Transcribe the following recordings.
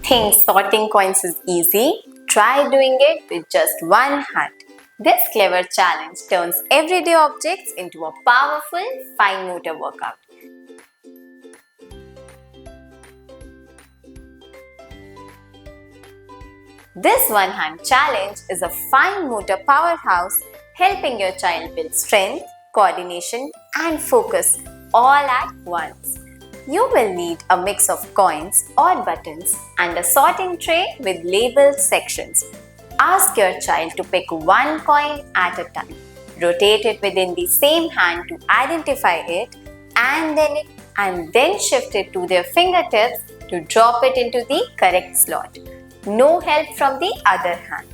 Think sorting coins is easy? Try doing it with just one hand. This clever challenge turns everyday objects into a powerful fine motor workout. This one-hand challenge is a fine motor powerhouse helping your child build strength, coordination and focus all at once. You will need a mix of coins or buttons and a sorting tray with labeled sections. Ask your child to pick one coin at a time. Rotate it within the same hand to identify it and then shift it to their fingertips to drop it into the correct slot. No help from the other hand.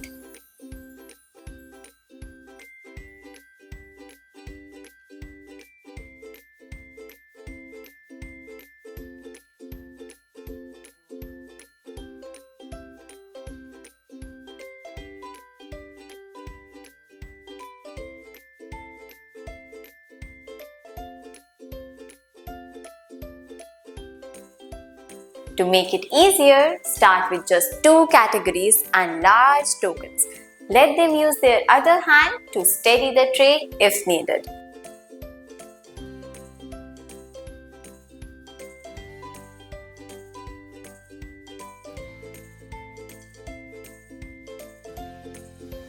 To make it easier, start with just 2 categories and large tokens. Let them use their other hand to steady the tray if needed.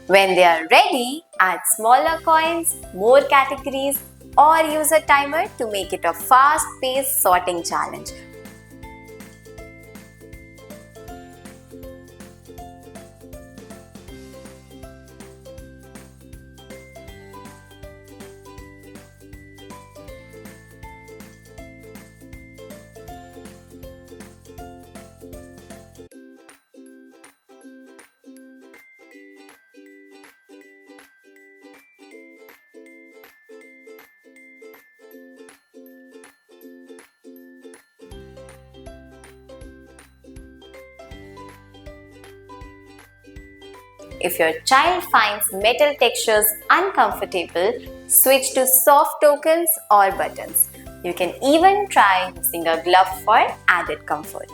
When they are ready, add smaller coins, more categories, or use a timer to make it a fast-paced sorting challenge. If your child finds metal textures uncomfortable, switch to soft tokens or buttons. You can even try using a glove for added comfort.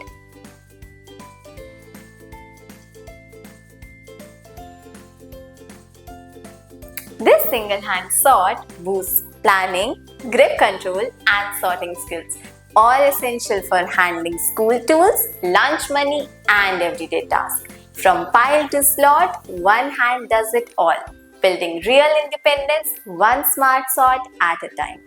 This single-hand sort boosts planning, grip control and sorting skills, all essential for handling school tools, lunch money and everyday tasks. From pile to slot, one hand does it all, building real independence one smart sort at a time.